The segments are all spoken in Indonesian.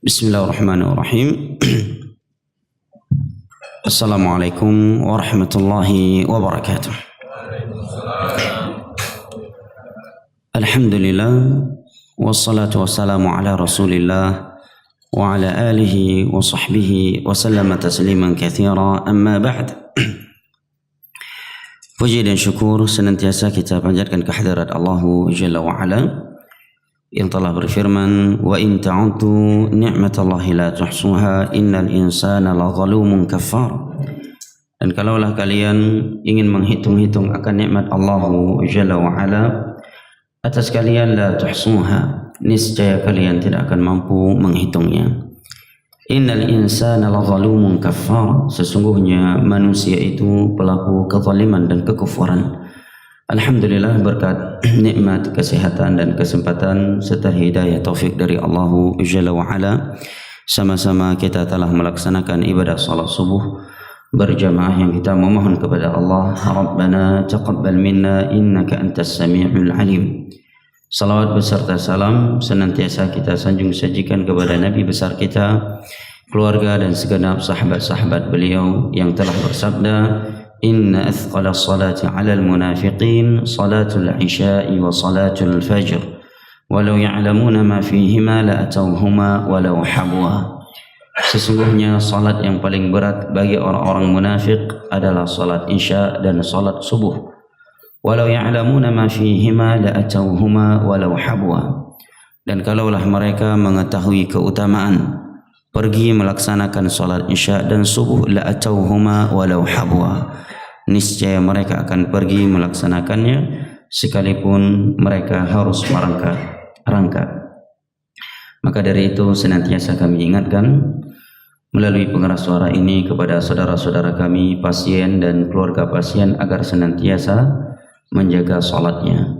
Bismillahirrahmanirrahim. Assalamualaikum warahmatullahi wabarakatuh. Alhamdulillah wassalatu wassalamu ala Rasulillah wa ala alihi wa sahbihi wa sallama tasliman katsira, amma ba'd. Puji dan syukur senantiasa kita panjatkan kehadirat Allah Jalla wa Ala yang telah berfirman, wa in ta'uddu ni'matallahi la tuhsuha innal insana lazalumun kafar. Dan kalaulah kalian ingin menghitung-hitung akan nikmat Allah Jalla wa Ala atas kalian, la tuhsuha, niscaya kalian tidak akan mampu menghitungnya. Innal insana lazalumun kafar, sesungguhnya manusia itu pelaku kezaliman dan kekufuran. Alhamdulillah, berkat nikmat kesehatan dan kesempatan serta hidayah taufik dari Allah Jalla wa Ala, sama-sama kita telah melaksanakan ibadah salat subuh berjamaah yang kita memohon kepada Allah, Rabbana taqabbal minna innaka antas sami'ul alim. Salawat beserta salam senantiasa kita sanjung sajikan kepada Nabi besar kita, keluarga dan segenap sahabat-sahabat beliau yang telah bersabda, inna athqala salati ala al-munafiqin salatul isya'i wa salatul fajr walau ya'lamuna ma fihima la atawhuma walau habwa. Sesungguhnya salat yang paling berat bagi orang-orang munafik adalah salat isya dan salat subuh. Walau ya'lamuna ma fihima la atawhuma walau habwa. Dan kalaulah mereka mengetahui keutamaan pergi melaksanakan salat isya dan subuh, la atawhuma walau habwa, niscaya mereka akan pergi melaksanakannya sekalipun mereka harus merangkak. Maka dari itu senantiasa kami ingatkan melalui pengeras suara ini kepada saudara-saudara kami pasien dan keluarga pasien agar senantiasa menjaga salatnya,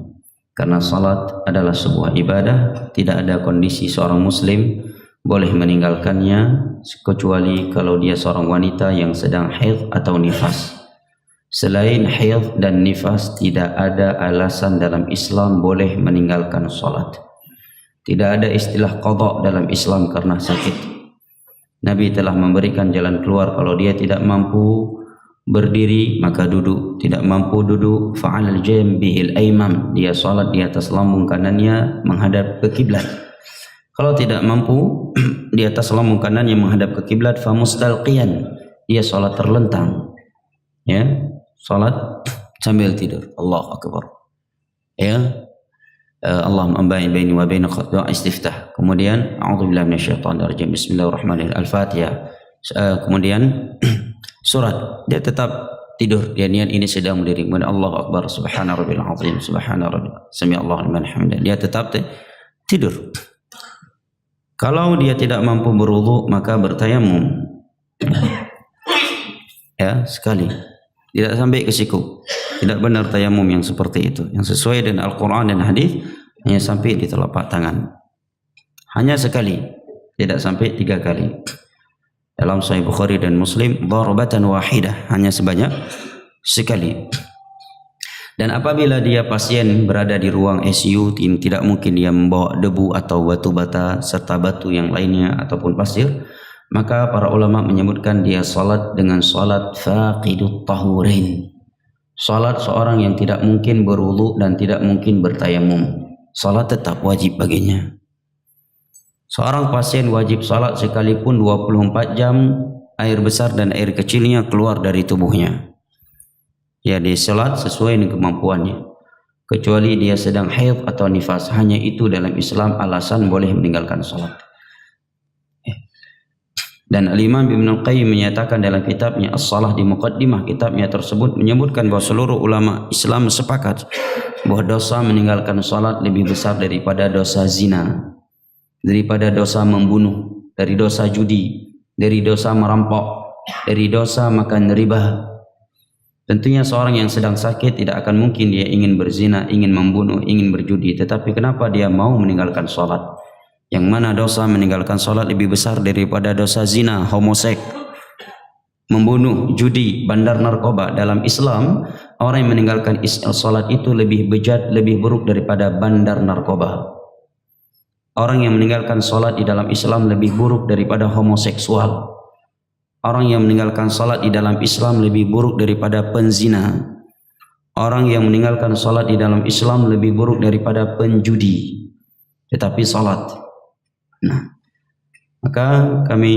karena salat adalah sebuah ibadah. Tidak ada kondisi seorang muslim boleh meninggalkannya kecuali kalau dia seorang wanita yang sedang haid atau nifas. Selain haid dan nifas, tidak ada alasan dalam Islam boleh meninggalkan salat. Tidak ada istilah qadha dalam Islam karena sakit. Nabi telah memberikan jalan keluar. Kalau dia tidak mampu berdiri maka duduk, tidak mampu duduk fa'alal jambihil ayman, dia salat di atas lambung kanannya menghadap ke kiblat. Kalau tidak mampu di atas lambung kanannya menghadap ke kiblat, fa mustalqiyan, dia salat terlentang, ya, salat sambil tidur. Allahu akbar, ya. Allahumma baini wa baina doa istiftah, kemudian a'udzubillahi minasyaitonir rajim, bismillahirrahmanirrahim, al-fatihah, kemudian surat. Dia tetap tidur, dia niat ini sedang berdiri, kemudian Allahu akbar, subhana rabbil azim, subhana rabbil sami Allahu liman hamidah, dia tetap tidur. Kalau dia tidak mampu berwudu maka bertayamum, ya, sekali, tidak sampai ke siku. Tidak benar tayamum yang seperti itu. Yang sesuai dengan Al-Quran dan hadis hanya sampai di telapak tangan, hanya sekali, tidak sampai 3 kali. Dalam Sahih Bukhari dan Muslim, darbatan wahidah, hanya sebanyak sekali. Dan apabila dia pasien berada di ruang ICU, tidak mungkin dia membawa debu atau batu bata serta batu yang lainnya ataupun pasir, maka para ulama menyebutkan dia salat dengan salat faqidut tahurain, salat seorang yang tidak mungkin berwudu dan tidak mungkin bertayamum. Salat tetap wajib baginya. Seorang pasien wajib salat sekalipun 24 jam air besar dan air kecilnya keluar dari tubuhnya. Ya, dia salat sesuai dengan kemampuannya, kecuali dia sedang haid atau nifas. Hanya itu dalam Islam alasan boleh meninggalkan salat. Dan Al-Imam Ibnu Qayyim menyatakan dalam kitabnya As-Salah, di muqaddimah kitabnya tersebut, menyebutkan bahwa seluruh ulama Islam sepakat bahwa dosa meninggalkan salat lebih besar daripada dosa zina, daripada dosa membunuh, dari dosa judi, dari dosa merampok, dari dosa makan riba. Tentunya seorang yang sedang sakit tidak akan mungkin dia ingin berzina, ingin membunuh, ingin berjudi. Tetapi kenapa dia mau meninggalkan salat? Yang mana dosa meninggalkan salat lebih besar daripada dosa zina, homoseks, membunuh, judi, bandar narkoba. Dalam Islam, orang yang meninggalkan salat itu lebih bejat, lebih buruk daripada bandar narkoba. Orang yang meninggalkan salat di dalam Islam lebih buruk daripada homoseksual. Orang yang meninggalkan salat di dalam Islam lebih buruk daripada penzina. Orang yang meninggalkan salat di dalam Islam lebih buruk daripada penjudi. Tetapi salat. Nah, maka kami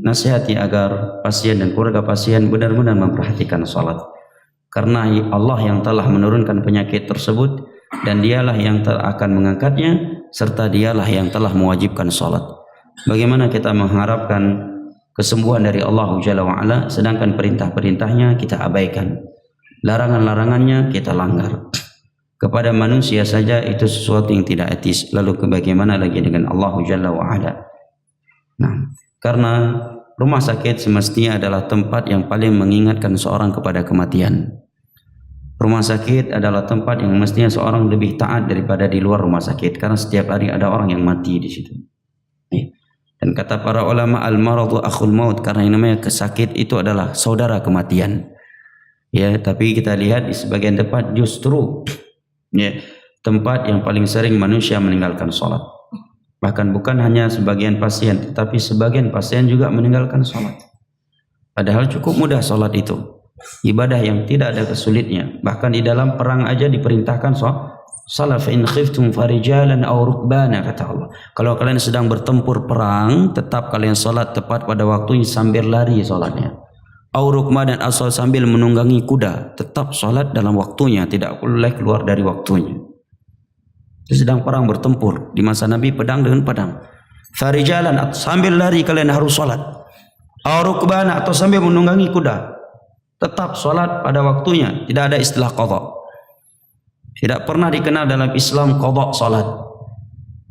nasihati agar pasien dan keluarga pasien benar-benar memperhatikan salat. Karena Allah yang telah menurunkan penyakit tersebut dan dialah yang akan mengangkatnya, serta dialah yang telah mewajibkan salat. Bagaimana kita mengharapkan kesembuhan dari Allah Jalla wa'ala sedangkan perintah-perintahnya kita abaikan, larangan-larangannya kita langgar. Kepada manusia saja itu sesuatu yang tidak etis, lalu bagaimana lagi dengan Allah Jalla wa'ala. Nah, karena rumah sakit semestinya adalah tempat yang paling mengingatkan seorang kepada kematian. Rumah sakit adalah tempat yang mestinya seorang lebih taat daripada di luar rumah sakit, karena setiap hari ada orang yang mati di situ. Dan kata para ulama, al-maradu akhul maut, karena yang namanya kesakit itu adalah saudara kematian. Ya, tapi kita lihat di sebagian tempat justru ya, tempat yang paling sering manusia meninggalkan salat. Bahkan bukan hanya sebagian pasien, tetapi sebagian pasien juga meninggalkan salat. Padahal cukup mudah salat itu. Ibadah yang tidak ada kesulitnya. Bahkan di dalam perang aja diperintahkan salat. Fa in khiftum farijalan aw rukbana, kata Allah. Kalau kalian sedang bertempur perang, tetap kalian salat tepat pada waktunya sambil lari salatnya. Aw rukbanan, asal sambil menunggangi kuda, tetap salat dalam waktunya, tidak boleh keluar dari waktunya. Itu sedang perang bertempur. Di masa Nabi pedang dengan pedang. Farijalan, sambil lari kalian harus salat. Aw rukbana, atau sambil menunggangi kuda. Tetap salat pada waktunya, tidak ada istilah qadha. Tidak pernah dikenal dalam Islam qadha salat.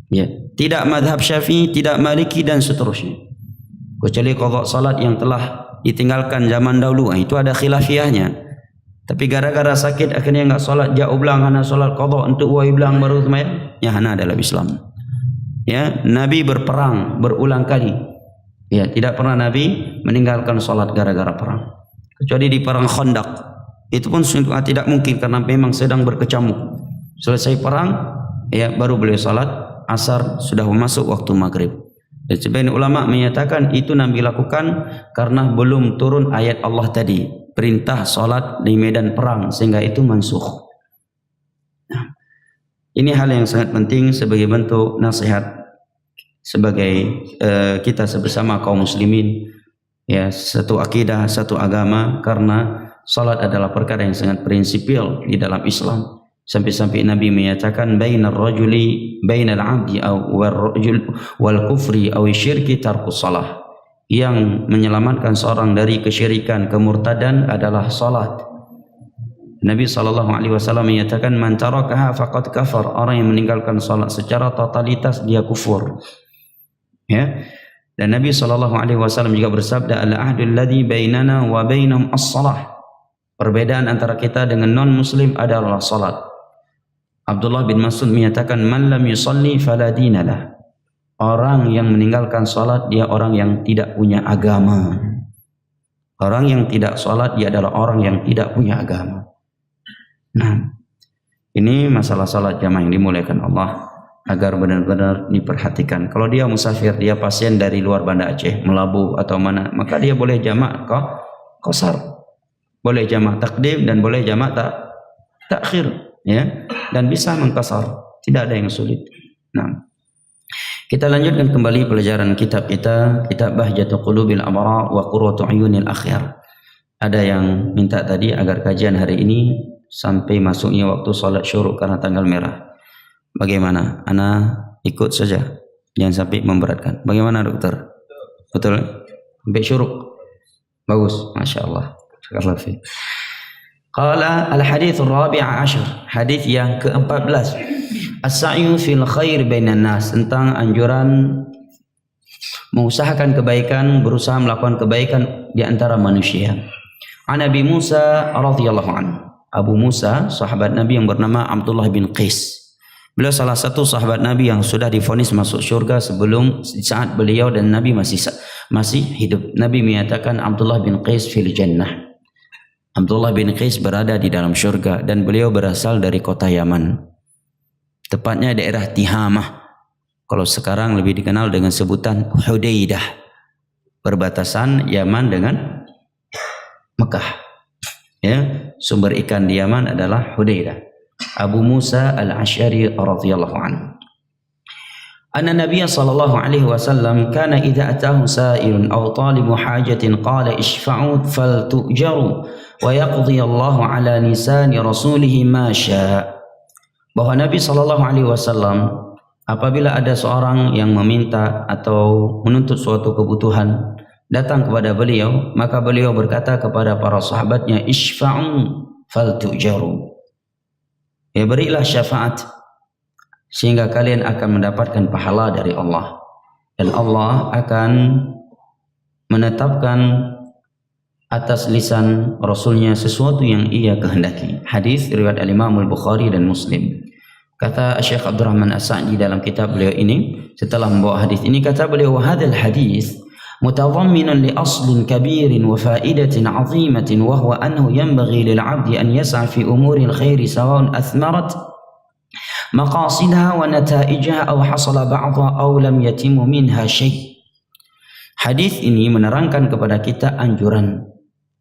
Ya, tidak mazhab Syafi'i, tidak Maliki dan seterusnya. Kecuali qadha salat yang telah ditinggalkan zaman dahulu, itu ada khilafiyahnya. Tapi gara-gara sakit akhirnya enggak salat, jauh belang hana salat qadha untuk wa iblang baru sembahyang. Ya, hana dalam Islam. Ya, Nabi berperang berulang kali. Ya, tidak pernah Nabi meninggalkan salat gara-gara perang. Kecuali di perang Khandaq, itu pun tidak mungkin karena memang sedang berkecamuk. Selesai perang, ya baru beliau salat asar, sudah masuk waktu maghrib. Dan sebagian ulama menyatakan itu Nabi lakukan karena belum turun ayat Allah tadi, perintah salat di medan perang, sehingga itu mansukh. Nah, ini hal yang sangat penting sebagai bentuk nasihat sebagai kita sebesama kaum muslimin. Ya, satu akidah, satu agama, karena salat adalah perkara yang sangat prinsipil di dalam Islam. Sampai-sampai Nabi menyatakan bainar rajuli bainal 'abdi wal kufri aw syirki tarkus salah. Yang menyelamatkan seorang dari kesyirikan, kemurtadan adalah salat. Nabi SAW menyatakan man tarakaha faqad kafar. Orang yang meninggalkan salat secara totalitas dia kufur. Ya. Dan Nabi SAW juga bersabda, al-ahdul ladzi bainana wa bainahum as-salah. Perbedaan antara kita dengan non-muslim adalah salat. Abdullah bin Mas'ud menyatakan, man lam yusalli fala dinalah. Orang yang meninggalkan salat dia orang yang tidak punya agama. Orang yang tidak salat dia adalah orang yang tidak punya agama. Nah, ini masalah salat jamaah yang dimuliakan Allah, agar benar-benar diperhatikan. Kalau dia musafir, dia pasien dari luar Banda Aceh, Melabu atau mana, maka dia boleh jamak qasar. Boleh jamak takdim dan boleh jamak takhir, ya. Dan bisa mengqasar, tidak ada yang sulit. Nah, kita lanjutkan kembali pelajaran kitab kita, kitab Bahjatul Qulubil Abrar wa Qurratu Uyunil Akhyar. Ada yang minta tadi agar kajian hari ini sampai masuknya waktu salat syuruk karena tanggal merah. Bagaimana? Ana ikut saja, jangan sampai memberatkan. Bagaimana dokter? Betul? Sampai syuruk? Bagus, Masya Allah. Qala al-hadits ar-rabi' ashar, hadits yang ke-14. As-sa'yu fil khair bainan nas, tentang anjuran mengusahakan kebaikan, berusaha melakukan kebaikan di antara manusia. An Abi Musa radhiyallahu anhu. Abu Musa, sahabat Nabi yang bernama Abdullah bin Qais. Beliau salah satu sahabat Nabi yang sudah divonis masuk syurga sebelum saat beliau dan Nabi masih hidup. Nabi menyatakan Abdullah bin Qais fil jannah. Abdullah bin Qais berada di dalam syurga dan beliau berasal dari kota Yaman. Tepatnya daerah Tihamah. Kalau sekarang lebih dikenal dengan sebutan Hudaidah, perbatasan Yaman dengan Mekah. Ya, sumber ikan di Yaman adalah Hudaidah. Abu Musa Al-Asy'ari radhiyallahu anhu. Anna Nabiy sallallahu alaihi wasallam kana idza atahu sa'ilun aw talibu hajatin qala ishfa'u faltu'jaru wa yaqdi Allahu ala lisani rasulih ma syaa. Bahwa Nabi sallallahu alaihi wasallam apabila ada seorang yang meminta atau menuntut suatu kebutuhan datang kepada beliau, maka beliau berkata kepada para sahabatnya, ishfa'u faltu'jaru. Ya, berilah syafaat sehingga kalian akan mendapatkan pahala dari Allah, dan Allah akan menetapkan atas lisan Rasulnya sesuatu yang ia kehendaki. Hadis riwayat Al-Imam Al-Bukhari dan Muslim. Kata Syekh Abdurrahman As-Sa'di dalam kitab beliau ini, setelah membawa hadis ini, kata beliau, "Hadzal hadis mutadhamminun li aslin kabirin wa fa'idatin 'azimatin wa huwa annahu yanbaghi lil 'abdi an yas'a fi umuri al-khairi sawa'un athmarat maqasidha wa nataijaha aw hasala ba'dha aw lam yatimu minha syai'." Hadis ini menerangkan kepada kita anjuran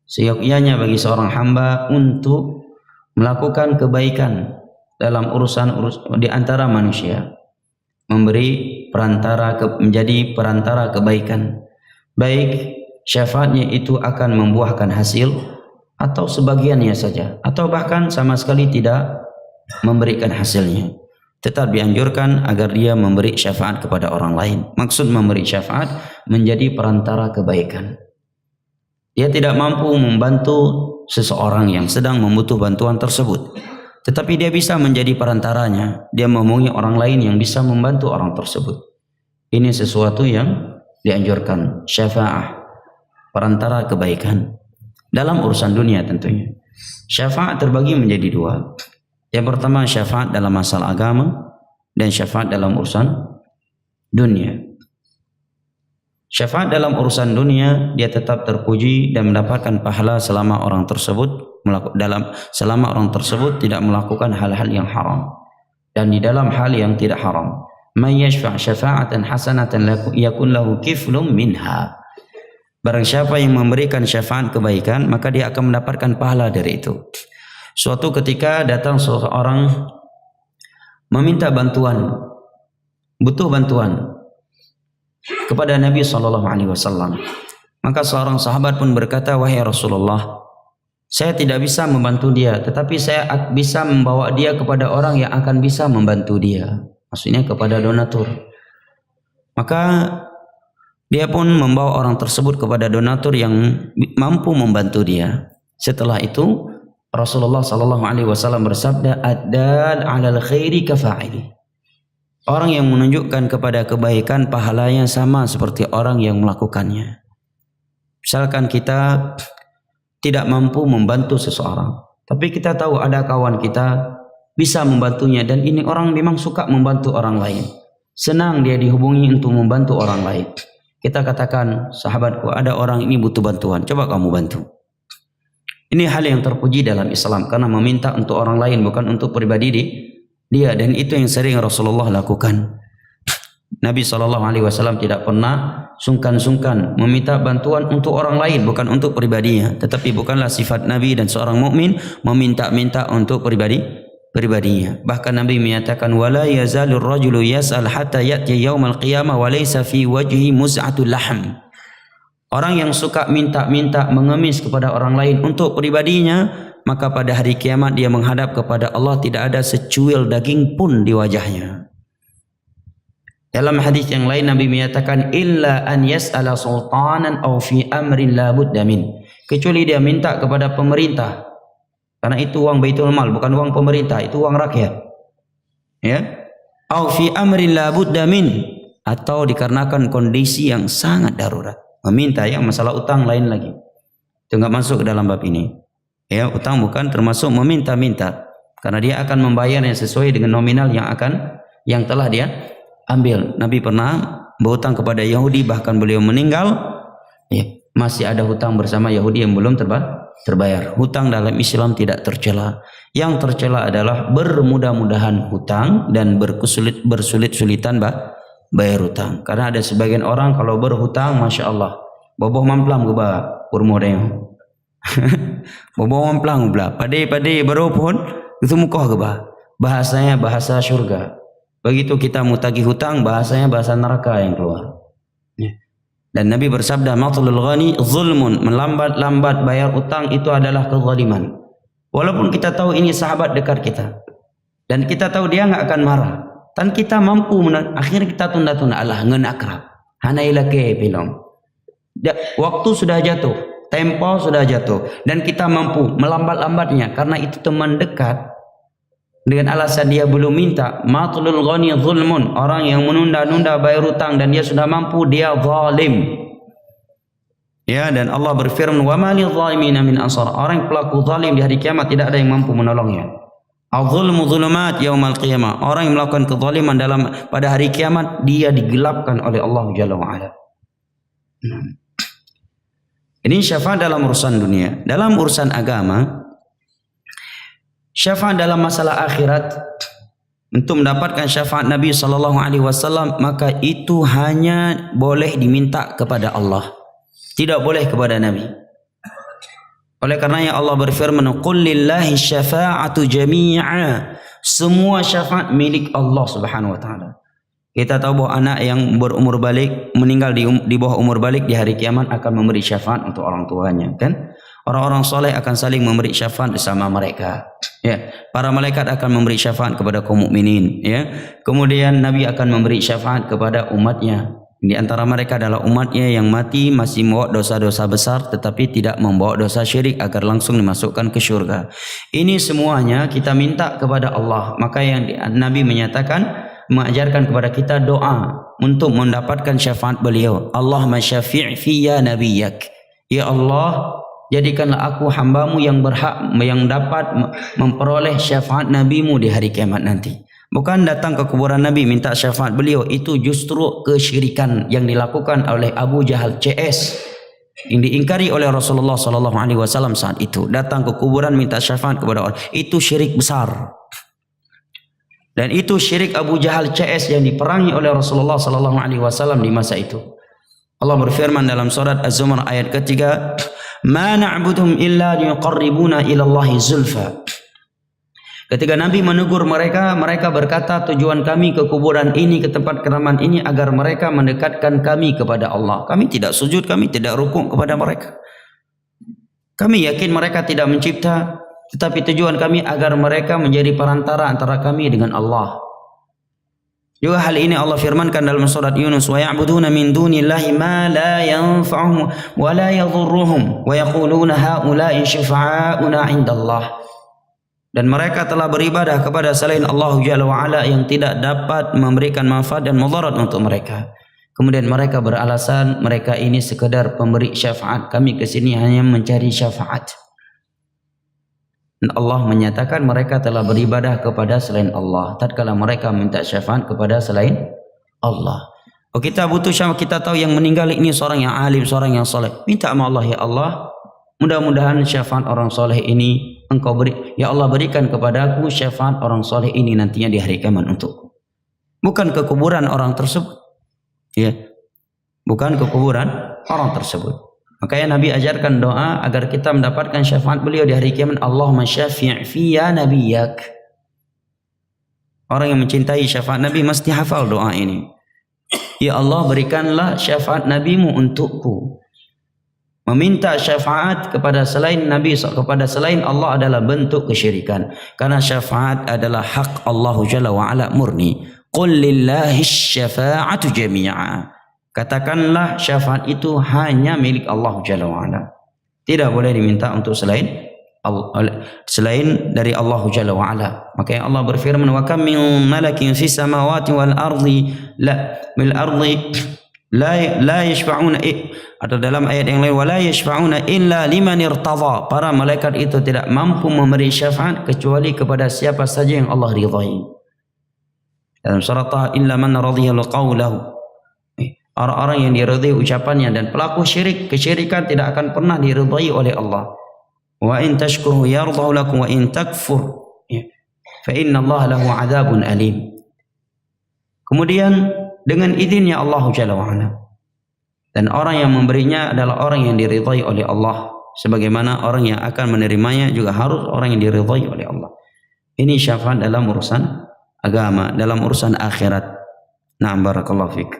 seyogyanya bagi seorang hamba untuk melakukan kebaikan dalam urusan di antara manusia, memberi menjadi perantara kebaikan, baik syafaatnya itu akan membuahkan hasil atau sebagiannya saja, atau bahkan sama sekali tidak memberikan hasilnya. Tetap dianjurkan agar dia memberi syafaat kepada orang lain. Maksud memberi syafaat menjadi perantara kebaikan. Dia tidak mampu membantu seseorang yang sedang membutuh bantuan tersebut, tetapi dia bisa menjadi perantaranya. Dia menemui orang lain yang bisa membantu orang tersebut. Ini sesuatu yang dianjurkan, syafaat, perantara kebaikan dalam urusan dunia tentunya. Syafaat terbagi menjadi dua. Yang pertama syafaat dalam masalah agama, dan syafaat dalam urusan dunia. Syafaat dalam urusan dunia, dia tetap terpuji dan mendapatkan pahala selama orang tersebut tidak melakukan hal-hal yang haram, dan di dalam hal yang tidak haram. Man yashfa' syafa'atan hasanatan yakun lahu kiflum minha. Barang siapa yang memberikan syafaat kebaikan, maka dia akan mendapatkan pahala dari itu. Suatu ketika datang seseorang meminta bantuan, butuh bantuan kepada Nabi SAW. Maka seorang sahabat pun berkata, "Wahai Rasulullah, saya tidak bisa membantu dia, tetapi saya bisa membawa dia kepada orang yang akan bisa membantu dia." Maksudnya kepada donatur. Maka dia pun membawa orang tersebut kepada donatur yang mampu membantu dia. Setelah itu Rasulullah SAW bersabda, "Ad-dal 'alal khairi kafa'ili." Orang yang menunjukkan kepada kebaikan pahalanya sama seperti orang yang melakukannya. Misalkan kita tidak mampu membantu seseorang, tapi kita tahu ada kawan kita bisa membantunya, dan ini orang memang suka membantu orang lain, senang dia dihubungi untuk membantu orang lain. Kita katakan, "Sahabatku, ada orang ini butuh bantuan, coba kamu bantu." Ini hal yang terpuji dalam Islam, karena meminta untuk orang lain bukan untuk pribadi dia, dan itu yang sering Rasulullah lakukan. Nabi SAW tidak pernah sungkan-sungkan meminta bantuan untuk orang lain, bukan untuk pribadinya. Tetapi bukanlah sifat Nabi dan seorang mukmin meminta-minta untuk pribadinya. Bahkan Nabi menyatakan, "Wala yazalur rajulu yas'al hatta ya'ti yaumal qiyamah wa laysa fi wajhi muz'atul lahm." Orang yang suka minta-minta mengemis kepada orang lain untuk pribadinya, maka pada hari kiamat dia menghadap kepada Allah tidak ada secuil daging pun di wajahnya. Dalam hadis yang lain Nabi menyatakan, "Illa an yas'ala sultanan aw fi amrin la budda min." Kecuali dia minta kepada pemerintah. Karena itu uang Baitul Mal, bukan uang pemerintah, itu uang rakyat. Ya. Aw fi amrin la budda min, atau dikarenakan kondisi yang sangat darurat. Meminta, yang masalah utang lain lagi. Itu enggak masuk ke dalam bab ini. Ya, utang bukan termasuk meminta-minta, karena dia akan membayarnya sesuai dengan nominal yang telah dia ambil. Nabi pernah berhutang kepada Yahudi, bahkan beliau meninggal, ya, masih ada hutang bersama Yahudi yang belum terbayar. Hutang dalam Islam tidak tercela. Yang tercela adalah bermudah-mudahan hutang dan bersulit-sulitan bayar hutang. Karena ada sebagian orang kalau berhutang, masya Allah, boboh mamplam ke ba urmodeo, boboh mamplang bela, pada baru pun itu mukoh ke ba. Bahasanya bahasa surga. Begitu kita mau tagih hutang, bahasanya bahasa neraka yang keluar. Dan Nabi bersabda, matlul ghani zulmun, melambat-lambat bayar hutang itu adalah kezaliman. Walaupun kita tahu ini sahabat dekat kita, dan kita tahu dia nggak akan marah, dan kita mampu, akhirnya kita tunda-tunda, Allah ngen akrab, hana ilake pilom. Waktu sudah jatuh, tempo sudah jatuh, dan kita mampu melambat-lambatnya karena itu teman dekat. Dengan alasan dia belum minta, matlul ghani zulmun, orang yang menunda-nunda bayar hutang dan dia sudah mampu, dia zalim. Ya, dan Allah berfirman, wa ma lidh-dhalimina min ansar, orang yang pelaku zalim di hari kiamat tidak ada yang mampu menolongnya. Al-zulmu zulumat yaumal qiyamah, orang yang melakukan kezaliman pada hari kiamat dia digelapkan oleh Allah Jalla wa Ala. Ini syafaat dalam urusan dunia. Dalam urusan agama, syafaat dalam masalah akhirat, untuk mendapatkan syafaat Nabi SAW, maka itu hanya boleh diminta kepada Allah, tidak boleh kepada Nabi. Oleh karenanya Allah berfirman, qul lillahi syafa'atu jami'a, semua syafaat milik Allah Subhanahu wa taala. Kita tahu bahwa anak yang berumur balik meninggal di bawah umur balik di hari kiamat akan memberi syafaat untuk orang tuanya, kan? Orang-orang soleh akan saling memberi syafaat bersama mereka. Ya, para malaikat akan memberi syafaat kepada kaum mukminin. Ya, kemudian Nabi akan memberi syafaat kepada umatnya. Di antara mereka adalah umatnya yang mati masih membawa dosa-dosa besar, tetapi tidak membawa dosa syirik agar langsung dimasukkan ke syurga. Ini semuanya kita minta kepada Allah. Maka yang Nabi menyatakan, mengajarkan kepada kita doa untuk mendapatkan syafaat beliau. Allahumma syafi' fiyya nabiyyak. Ya Allah, jadikanlah aku hambamu yang berhak, yang dapat memperoleh syafaat nabimu di hari kiamat nanti. Bukan datang ke kuburan Nabi minta syafaat beliau, itu justru kesyirikan yang dilakukan oleh Abu Jahal CS, yang diingkari oleh Rasulullah SAW saat itu. Datang ke kuburan minta syafaat kepada orang, itu syirik besar. Dan itu syirik Abu Jahal CS yang diperangi oleh Rasulullah SAW di masa itu. Allah berfirman dalam surat Az-Zumar ayat ketiga, ma na'buduhum illa liyuqarribuna ila Allahi zulfa. Ketika Nabi menegur mereka, mereka berkata, tujuan kami ke kuburan ini, ke tempat keramat ini, agar mereka mendekatkan kami kepada Allah. Kami tidak sujud, kami tidak rukuk kepada mereka. Kami yakin mereka tidak mencipta, tetapi tujuan kami agar mereka menjadi perantara antara kami dengan Allah. Juga hal ini Allah firmankan dalam surat Yunus, wa ya'buduna min dunillahi ma la yanfa'uhum wa la yadhurruhum wa yaquluna haula'i syafa'auna 'indallah. Dan mereka telah beribadah kepada selain Allah Jalla wa Ala yang tidak dapat memberikan manfaat dan mudarat untuk mereka. Kemudian mereka beralasan mereka ini sekedar pemberi syafaat, kami ke sini hanya mencari syafaat. Dan Allah menyatakan mereka telah beribadah kepada selain Allah tatkala mereka minta syafaat kepada selain Allah. Oh, kita butuh syafaat, kita tahu yang meninggal ini seorang yang alim, seorang yang soleh. Minta sama Allah, ya Allah, mudah-mudahan syafaat orang soleh ini Engkau beri, ya Allah, berikan kepadaku syafaat orang soleh ini nantinya di hari kiamat untukku. Bukan ke kuburan orang tersebut, ya, bukan ke kuburan orang tersebut. Makanya Nabi ajarkan doa agar kita mendapatkan syafaat beliau di hari kiamat. Allahumma syafi' fiyya nabiyyak. Orang yang mencintai syafaat Nabi mesti hafal doa ini. Ya Allah, berikanlah syafaat nabimu untukku. Meminta syafaat kepada selain Nabi, kepada selain Allah adalah bentuk kesyirikan. Karena syafaat adalah hak Allah Jalla wa Ala murni. Qul lillahi syafa'atu jami'a. Katakanlah syafaat itu hanya milik Allah Jalla wa Ala. Tidak boleh diminta untuk selain dari Allah Jalla wa Ala. Makanya Allah berfirman, wa kam min malakin fis samawati wal ardi la yashfa'una, atau dalam ayat yang lain, wala yashfa'una illa liman irtadha. Para malaikat itu tidak mampu memberi syafaat kecuali kepada siapa saja yang Allah ridhai. Dalam surat Taha, illa man radhiya qawlahu. Orang-orang yang diridhai ucapannya, dan pelaku syirik, kesyirikan tidak akan pernah diridhai oleh Allah. Wa in tashkuru yardahu lakum wa in takfur fa inna Allah lahu 'adzabun alim. Kemudian dengan izinnya Allah Jalla wa'ala. Dan orang yang memberinya adalah orang yang diridhai oleh Allah. Sebagaimana orang yang akan menerimanya juga harus orang yang diridhai oleh Allah. Ini syafaat dalam urusan agama, dalam urusan akhirat. Na'am, barakallahu fik.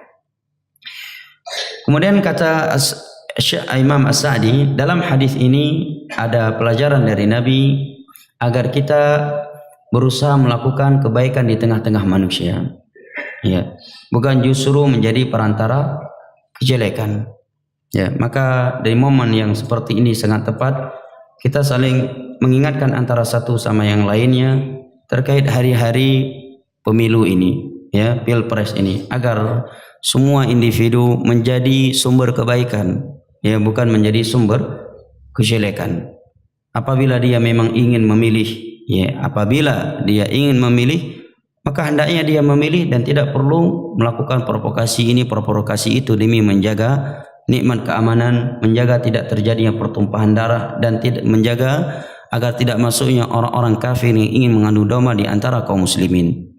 Kemudian kata Imam As-Sa'di, dalam hadis ini ada pelajaran dari Nabi agar kita berusaha melakukan kebaikan di tengah-tengah manusia. Ya, bukan justru menjadi perantara kejelekan. Ya, maka dari momen yang seperti ini sangat tepat kita saling mengingatkan antara satu sama yang lainnya terkait hari-hari pemilu ini, ya, pilpres ini, agar semua individu menjadi sumber kebaikan, ya, bukan menjadi sumber kejelekan. Apabila dia memang ingin memilih, ya, apabila dia ingin memilih, maka hendaknya dia memilih dan tidak perlu melakukan provokasi ini, provokasi itu demi menjaga nikmat keamanan, menjaga tidak terjadinya pertumpahan darah, dan tidak menjaga agar tidak masuknya orang-orang kafir yang ingin mengadu domba di antara kaum muslimin.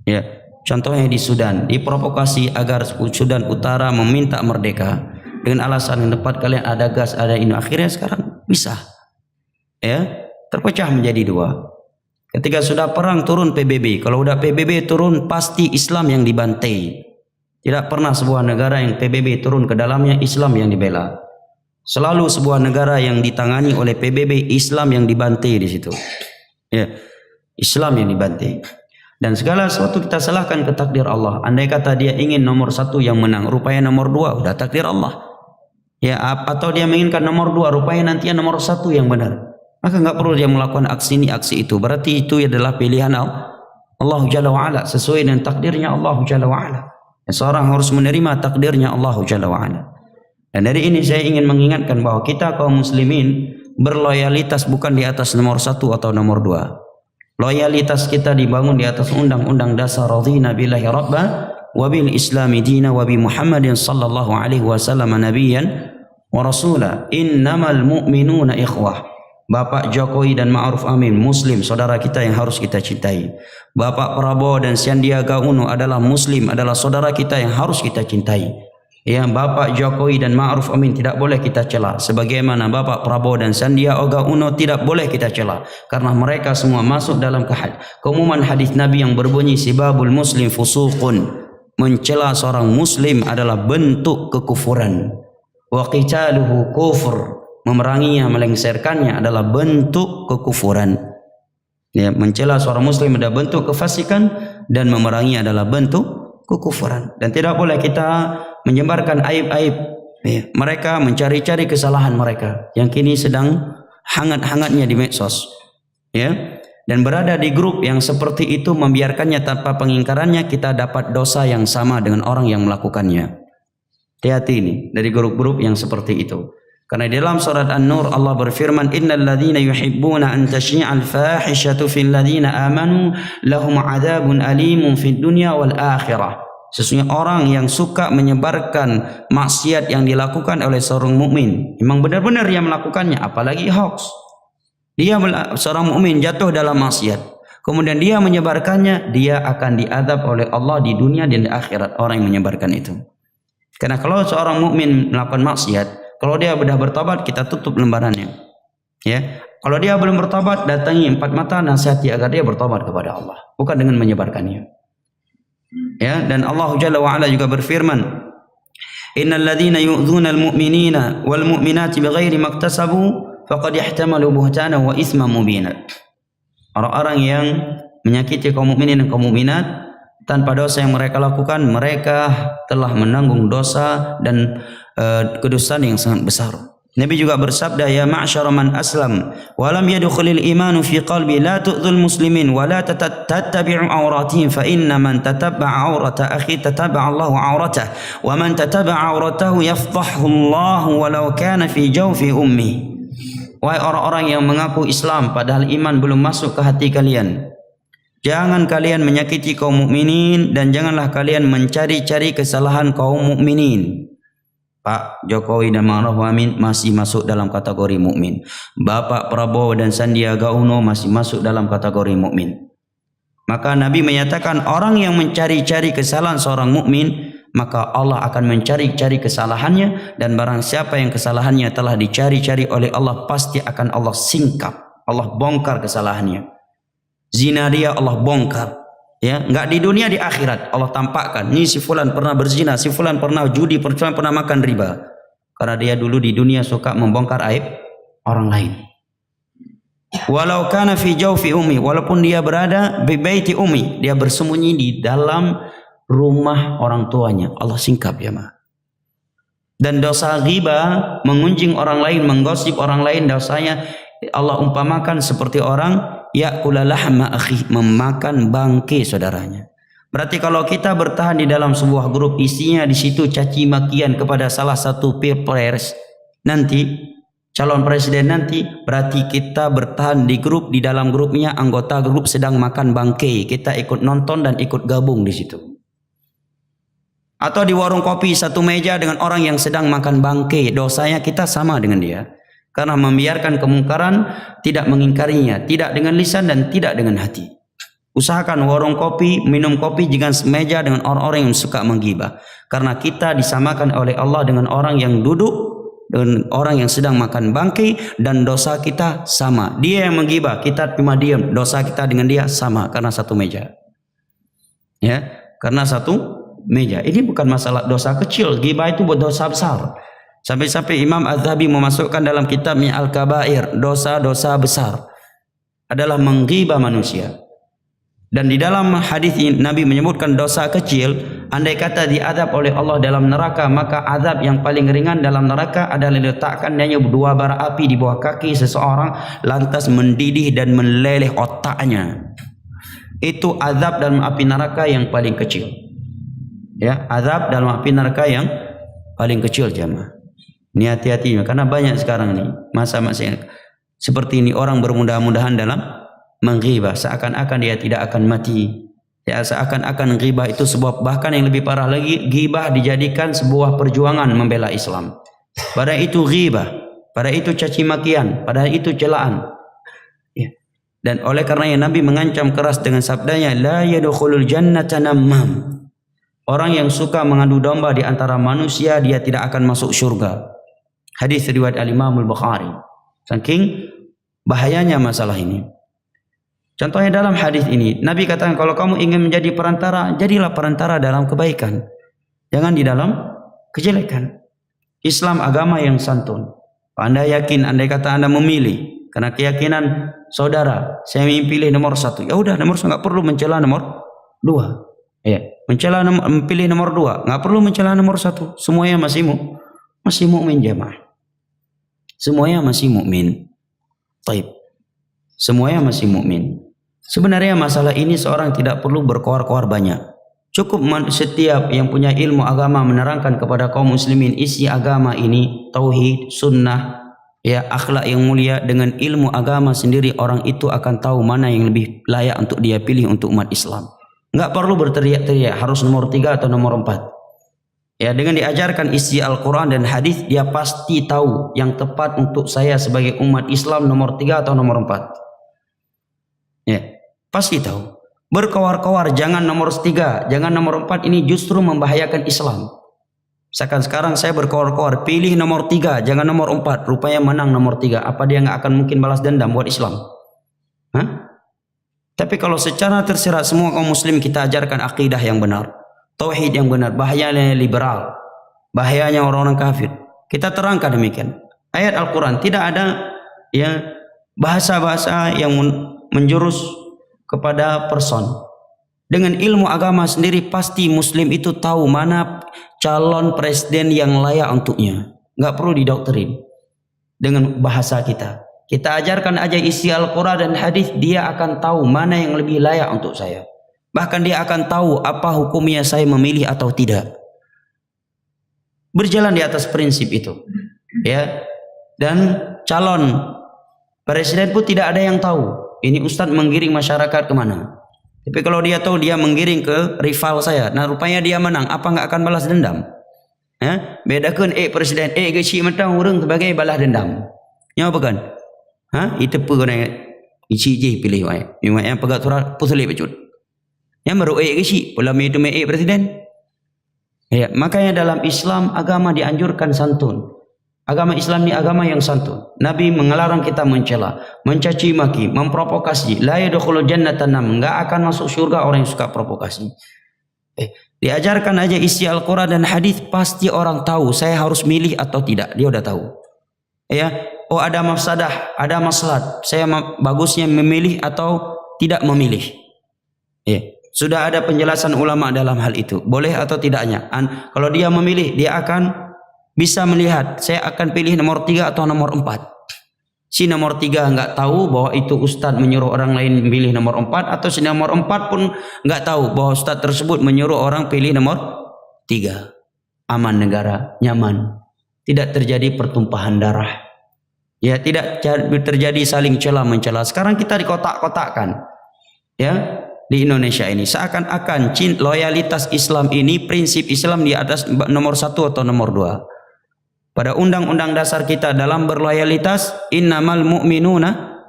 Ya, contohnya di Sudan, diprovokasi agar Sudan Utara meminta merdeka dengan alasan yang tepat, kalian ada gas, ada ini. Akhirnya sekarang bisa, ya, terpecah menjadi dua. Ketika sudah perang turun PBB, kalau udah PBB turun pasti Islam yang dibantai. Tidak pernah sebuah negara yang PBB turun ke dalamnya Islam yang dibela. Selalu sebuah negara yang ditangani oleh PBB Islam yang dibantai di situ. Ya, Islam yang dibantai. Dan segala sesuatu kita salahkan ke takdir Allah. Andai kata dia ingin nomor satu yang menang, rupanya nomor dua, udah takdir Allah. Ya, atau dia menginginkan nomor dua, rupanya nanti nomor satu yang benar. Maka nggak perlu dia melakukan aksi ini, aksi itu. Berarti itu adalah pilihan Allah Jalla wa'ala, sesuai dengan takdirnya Allah Jalla wa'ala. Seorang harus menerima takdirnya Allah Jalla wa'ala. Dan dari ini saya ingin mengingatkan bahwa kita kaum muslimin berloyalitas bukan di atas nomor satu atau nomor dua. Loyalitas kita dibangun di atas undang-undang dasar radhina billahi rabba wa bil islami dina wa bi Muhammadin sallallahu alaihi wasallam nabiyyan wa rasula. Innamal mu'minuna ikhwah. Bapak Jokowi dan Ma'ruf Amin muslim, saudara kita yang harus kita cintai. Bapak Prabowo dan Sandiaga Uno adalah muslim, adalah saudara kita yang harus kita cintai. Ya, Bapak Jokowi dan Ma'ruf Amin tidak boleh kita cela, sebagaimana Bapak Prabowo dan Sandiaga Uno tidak boleh kita cela, karena mereka semua masuk dalam keumuman hadis Nabi yang berbunyi sibabul muslim fusuqun. Mencela seorang muslim adalah bentuk kekufuran. Wa qitaluhu kufur. Memeranginya, melengsarkannya adalah bentuk kekufuran. Ya, mencela seorang muslim adalah bentuk kefasikan, dan memeranginya adalah bentuk kekufuran. Dan tidak boleh kita menyebarkan aib-aib, ya, mereka, mencari-cari kesalahan mereka yang kini sedang hangat-hangatnya di medsos, ya. Dan berada di grup yang seperti itu, membiarkannya tanpa pengingkarannya, kita dapat dosa yang sama dengan orang yang melakukannya. Hati-hati ini dari grup-grup yang seperti itu. Karena di dalam surat An-Nur Allah berfirman, innal ladzina yuhibbuna an tashyi'al fahishatu fil ladzina amanu lahum 'adzabun alimun fid dunya wal akhirah. Sesungguhnya orang yang suka menyebarkan maksiat yang dilakukan oleh seorang mukmin, memang benar-benar dia melakukannya, apalagi hoax. Dia seorang mukmin jatuh dalam maksiat, kemudian dia menyebarkannya, dia akan diazab oleh Allah di dunia dan di akhirat, orang yang menyebarkan itu. Karena kalau seorang mukmin melakukan maksiat, kalau dia sudah bertobat, kita tutup lembarannya. Ya, kalau dia belum bertobat, datangi empat mata, nasihati agar dia bertobat kepada Allah, bukan dengan menyebarkannya. Ya, dan Allah Jalla wa Ala juga berfirman, innal ladzina yu'dzuna al-mu'minina wal mu'minati bighairi maktasabu faqad ihtamalu buhtana wa itsman mubina. Orang-orang yang menyakiti kaum mukminin dan kaum mukminat tanpa dosa yang mereka lakukan, mereka telah menanggung dosa dan kedustaan yang sangat besar. Nabi juga bersabda, ya ma'syara man aslam wa lam yadkhulil imanu fi qalbi la tu'dzul muslimin wa la tattabi'u awratihim fa inna man tatabba'a awrata akhi tatabba'a Allahu awratah wa man tatabba'a awratahu yafdahu Allah walau kana fi jawfi ummi. Wahai orang-orang yang mengaku Islam padahal iman belum masuk ke hati kalian, jangan kalian menyakiti kaum mukminin dan janganlah kalian mencari-cari kesalahan kaum mukminin. Pak Jokowi dan Ma'ruf Amin masih masuk dalam kategori mukmin. Bapak Prabowo dan Sandiaga Uno masih masuk dalam kategori mukmin. Maka Nabi menyatakan orang yang mencari-cari kesalahan seorang mukmin, maka Allah akan mencari-cari kesalahannya, dan barang siapa yang kesalahannya telah dicari-cari oleh Allah, pasti akan Allah singkap, Allah bongkar kesalahannya. Zina dia Allah bongkar, ya, enggak di dunia, di akhirat Allah tampakkan. Ini si fulan pernah berzina, si fulan pernah judi, pernah makan riba, karena dia dulu di dunia suka membongkar aib orang lain. Walau kana fi jawfi ummi, walaupun dia berada di baiti ummi, dia bersembunyi di dalam rumah orang tuanya, Allah singkap ya ma. Dan dosa ghibah, mengunjing orang lain, menggosip orang lain, dosanya Allah umpamakan seperti orang ya'kula lahma akhi, memakan bangkai saudaranya. Berarti kalau kita bertahan di dalam sebuah grup, isinya di situ caci makian kepada salah satu pilpres nanti, calon presiden nanti, berarti kita bertahan di grup, di dalam grupnya anggota grup sedang makan bangkai, kita ikut nonton dan ikut gabung di situ. Atau di warung kopi satu meja dengan orang yang sedang makan bangkai, dosanya kita sama dengan dia, karena membiarkan kemungkaran, tidak mengingkarinya, tidak dengan lisan dan tidak dengan hati. Usahakan warung kopi, minum kopi jangan semeja dengan orang-orang yang suka menggibah, karena kita disamakan oleh Allah dengan orang yang duduk, dengan orang yang sedang makan bangkai, dan dosa kita sama. Dia yang menggibah, kita cuma diam, dosa kita dengan dia sama, karena satu meja. Ya, karena satu meja. Ini bukan masalah dosa kecil, gibah itu buat dosa besar. Sampai-sampai Imam Az-Zahabi memasukkan dalam kitabnya Al-Kabair, dosa-dosa besar adalah menggibah manusia. Dan di dalam hadis ini Nabi menyebutkan dosa kecil, andai kata diazab oleh Allah dalam neraka, maka azab yang paling ringan dalam neraka adalah diletakkan hanya dua bara api di bawah kaki seseorang, lantas mendidih dan meleleh otaknya. Itu azab dalam api neraka yang paling kecil. Ya, azab dalam api neraka yang paling kecil jemaah. Ini hati-hati, karena banyak sekarang ini masa-masa seperti ini, orang bermudah-mudahan dalam menghibah, seakan-akan dia tidak akan mati. Ya, seakan-akan ghibah itu sebuah, bahkan yang lebih parah lagi, ghibah dijadikan sebuah perjuangan membela Islam. Padahal itu ghibah, padahal itu caci makian, padahal itu celaan. Ya. Dan oleh karenanya Nabi mengancam keras dengan sabdanya, la yadkhulul jannata nammam. Orang yang suka mengadu domba di antara manusia, dia tidak akan masuk surga. Hadis riwayat Al-Imam Al-Bukhari. Saking bahayanya masalah ini. Contohnya dalam hadis ini, Nabi katakan kalau kamu ingin menjadi perantara, jadilah perantara dalam kebaikan, jangan di dalam kejelekan. Islam agama yang santun. Anda yakin, andai kata Anda memilih karena keyakinan saudara, saya ingin pilih nomor 1, ya udah nomor 1, nggak perlu mencela nomor 2. Ya, pilih nomor 2, nggak perlu mencela nomor 1. Semuanya masih mukmin jemaah. Semuanya masih mukmin. Taib. Semuanya masih mukmin. Sebenarnya masalah ini seorang tidak perlu berkoar-koar banyak. Cukup setiap yang punya ilmu agama menerangkan kepada kaum muslimin isi agama ini, tauhid, sunnah, ya, akhlak yang mulia. Dengan ilmu agama sendiri orang itu akan tahu mana yang lebih layak untuk dia pilih untuk umat Islam. Enggak perlu berteriak-teriak harus nomor 3 atau nomor 4. Ya, dengan diajarkan isi Al-Quran dan hadis, dia pasti tahu yang tepat untuk saya sebagai umat Islam nomor 3 atau nomor 4. Ya, pasti tahu. Berkoar-koar jangan nomor 3, jangan nomor 4, ini justru membahayakan Islam. Misalkan sekarang saya berkoar-koar pilih nomor 3, jangan nomor 4, rupanya menang nomor 3. Apa dia nggak akan mungkin balas dendam buat Islam? Hah? Tapi kalau secara tersirat semua kaum muslim kita ajarkan akidah yang benar, tauhid yang benar, bahayanya liberal, bahayanya orang-orang kafir. Kita terangkan demikian. Ayat Al-Quran tidak ada ya bahasa-bahasa yang menjurus kepada person. Dengan ilmu agama sendiri pasti muslim itu tahu mana calon presiden yang layak untuknya. Nggak perlu didoktrin dengan bahasa kita. Kita ajarkan aja isi Al-Quran dan hadis, dia akan tahu mana yang lebih layak untuk saya. Bahkan dia akan tahu apa hukumnya saya memilih atau tidak. Berjalan di atas prinsip itu. Ya. Dan calon presiden pun tidak ada yang tahu. Ini Ustadz menggiring masyarakat kemana. Tapi kalau dia tahu dia menggiring ke rival saya, nah rupanya dia menang, apa nggak akan balas dendam? Bedakan presiden kecil matang orang sebagai balas dendam. Ya bukan? Itu pun isi je pilih yang pegat surat pusulih becut. Ya meruik ke si, pula itu meik presiden. Ya, makanya dalam Islam agama dianjurkan santun. Agama Islam ini agama yang santun. Nabi mengelarang kita mencela, mencaci maki, memprovokasi. La yadkhulul jannata nam, enggak akan masuk surga orang yang suka provokasi. Diajarkan aja isi Al-Quran dan hadis, pasti orang tahu saya harus milih atau tidak. Dia udah tahu. Ya, oh ada mafsadah, ada maslahat. Saya bagusnya memilih atau tidak memilih. Ya, sudah ada penjelasan ulama dalam hal itu. Boleh atau tidaknya. Kalau dia memilih, dia akan bisa melihat, saya akan pilih nomor 3 atau nomor 4. Si nomor 3 enggak tahu bahwa itu ustaz menyuruh orang lain pilih nomor 4, atau si nomor 4 pun enggak tahu bahwa ustaz tersebut menyuruh orang pilih nomor 3. Aman negara, nyaman. Tidak terjadi pertumpahan darah. Ya, tidak terjadi saling cela mencela. Sekarang kita dikotak-kotakkan. Ya, di Indonesia ini seakan-akan loyalitas Islam ini, prinsip Islam di atas nomor 1 atau nomor 2. Pada undang-undang dasar kita dalam berloyalitas, innamal mu'minuna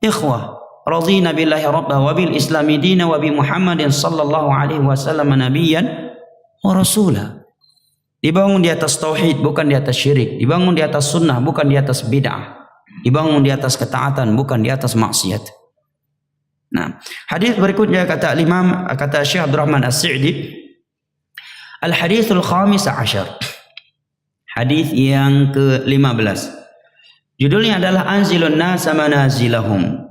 ikhwah radhina billahi rabba wa bil islami dina wa bi Muhammadin sallallahu alaihi wasallam nabiyyan wa rasula. Dibangun di atas tauhid, bukan di atas syirik. Dibangun di atas sunnah, bukan di atas bid'ah. Dibangun di atas ketaatan, bukan di atas maksiat. Nah, hadis berikutnya kata Imam, kata Syekh Abdurrahman As-Sa'di, al-hadithul khamis ashar. Hadis yang ke-15. Judulnya adalah Anzilun nasa manazilahum.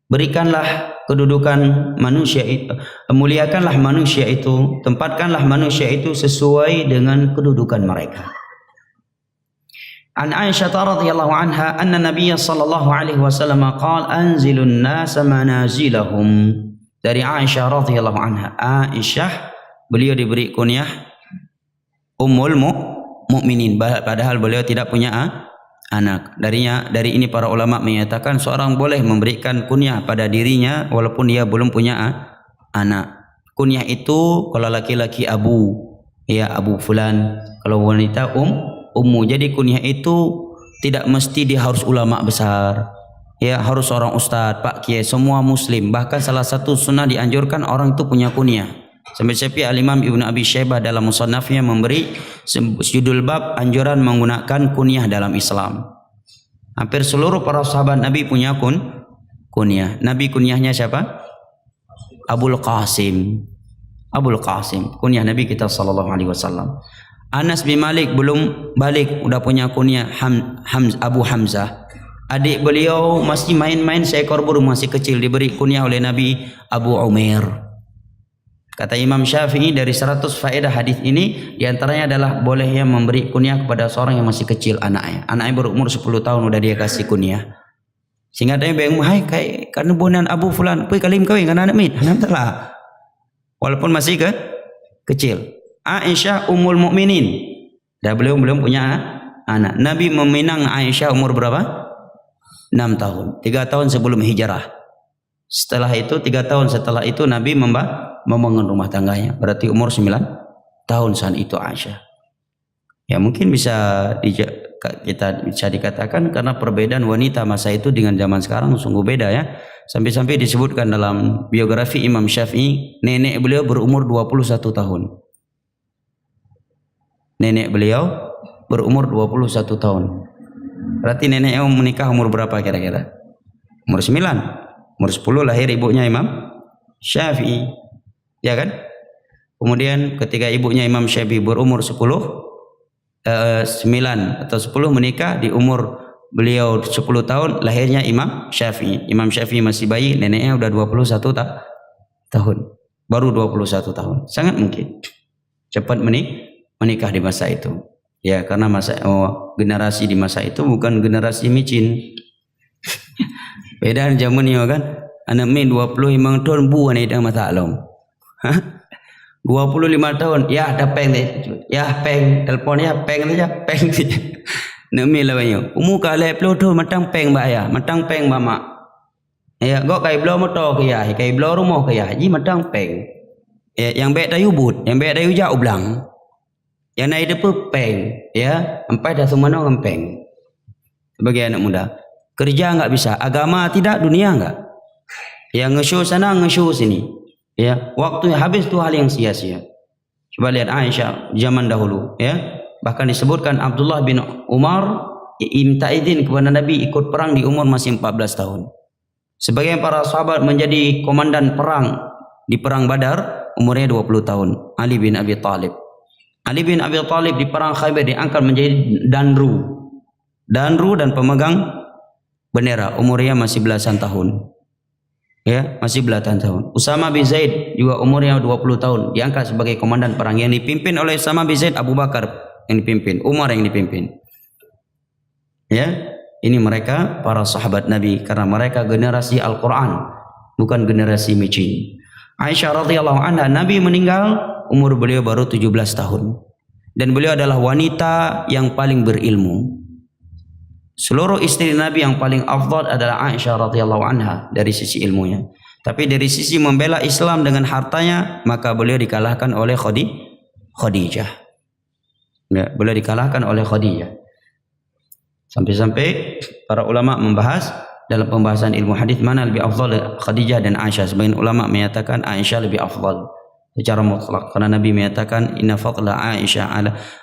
Berikanlah kedudukan manusia itu, muliakanlah manusia itu, tempatkanlah manusia itu sesuai dengan kedudukan mereka. An Aisyah radhiyallahu anha anna Nabiy sallallahu alaihi wasallam qala anzilun nasa manazilahum. Dari Aisyah radhiyallahu anha. Aisyah, beliau diberi kunyah Ummul Mukminin, padahal beliau tidak punya anak. Dari ini para ulama menyatakan seorang boleh memberikan kunyah pada dirinya walaupun dia belum punya anak. Kunyah itu kalau laki-laki Abu, ya Abu fulan, kalau wanita ummu. Jadi kunyah itu tidak mesti dia harus ulama besar. Ya, harus seorang ustaz, pak kiai, semua muslim. Bahkan salah satu sunnah dianjurkan orang itu punya kunyah. Sampai-sampai Al-Imam Ibnu Abi Syaibah dalam musannafnya memberi judul bab anjuran menggunakan kunyah dalam Islam. Hampir seluruh para sahabat Nabi punya kunyah. Nabi kunyahnya siapa? Abul Qasim. Abul Qasim, kunyah Nabi kita sallallahu alaihi wasallam. Anas bin Malik belum balik udah punya kunyah Abu Hamzah. Adik beliau masih main-main seekor burung masih kecil, diberi kunyah oleh Nabi Abu Umair. Kata Imam Syafi'i, dari 100 faedah hadis ini diantaranya adalah bolehnya memberi kunyah kepada seorang yang masih kecil anaknya. Anaknya berumur 10 tahun udah dia kasih kunyah. Sehingga dia bilang, hai kayak karena bunan Abu Fulan, pergi kalim kawin kan anak mit, anak telah. Walaupun masih kecil. Aisyah Ummul Mukminin, dah belum punya anak. Nabi meminang Aisyah umur berapa? 6 tahun. 3 tahun sebelum hijrah. Setelah itu 3 tahun setelah itu Nabi membangun rumah tangganya. Berarti umur 9 tahun saat itu Aisyah. Ya mungkin kita bisa dikatakan karena perbedaan wanita masa itu dengan zaman sekarang sungguh beda ya. Sampai-sampai disebutkan dalam biografi Imam Syafi'i, nenek beliau berumur 21 tahun. Nenek beliau berumur 21 tahun. Berarti neneknya menikah umur berapa kira-kira? Umur 9. Umur 10 lahir ibunya Imam Syafi'i. Ya kan? Kemudian ketika ibunya Imam Syafi'i berumur 9 atau 10 menikah, di umur beliau 10 tahun lahirnya Imam Syafi'i. Imam Syafi'i masih bayi, neneknya udah 21 tahun. Baru 21 tahun. Sangat mungkin cepat menikah di masa itu. Ya, karena generasi di masa itu bukan generasi micin. Beda zaman ni kan. Anak main 25 tahun bukan ada masalah. 25 tahun, ya ada peng deh. Ya peng, teleponnya peng saja, peng saja. Nak main lah banyak. Umur kali peluru tu matang peng bahaya, matang peng mama. Ya, gok kai belum motor ke ya, kai belum rumah ke ya, ji matang peng. Ya, yang baik dayu but, yang baik dayu jauh belang. Yang naik depan peng, ya, sampai dah semua orang peng. Sebagai anak muda. Kerja enggak bisa, agama tidak, dunia enggak. Yang nge-show sana, nge-show sini. Ya, waktu yang habis itu hal yang sia-sia. Coba lihat Aisyah zaman dahulu, ya. Bahkan disebutkan Abdullah bin Umar minta izin kepada Nabi ikut perang di umur masih 14 tahun. Sebagian para sahabat menjadi komandan perang di perang Badar umurnya 20 tahun. Ali bin Abi Thalib. Ali bin Abi Thalib di perang Khaybar diangkat menjadi danru dan pemegang bendera, umurnya masih belasan tahun. Ya, masih belasan tahun. Usama bin Zaid juga umurnya 20 tahun, diangkat sebagai komandan perang yang dipimpin oleh Usama bin Zaid. Abu Bakar yang dipimpin, Umar yang dipimpin. Ya, ini mereka para sahabat Nabi karena mereka generasi Al-Qur'an, bukan generasi micin. Aisyah radhiyallahu anha, Nabi meninggal umur beliau baru 17 tahun. Dan beliau adalah wanita yang paling berilmu. Seluruh istri Nabi yang paling afdal adalah Aisyah radhiyallahu anha dari sisi ilmunya. Tapi dari sisi membela Islam dengan hartanya, maka beliau dikalahkan oleh Khadijah. Ya, beliau dikalahkan oleh Khadijah. Sampai-sampai para ulama membahas dalam pembahasan ilmu hadis mana lebih afdal, Khadijah dan Aisyah. Sebagian ulama menyatakan Aisyah lebih afdal secara mutlak karena Nabi menyatakan inna fadla Aisyah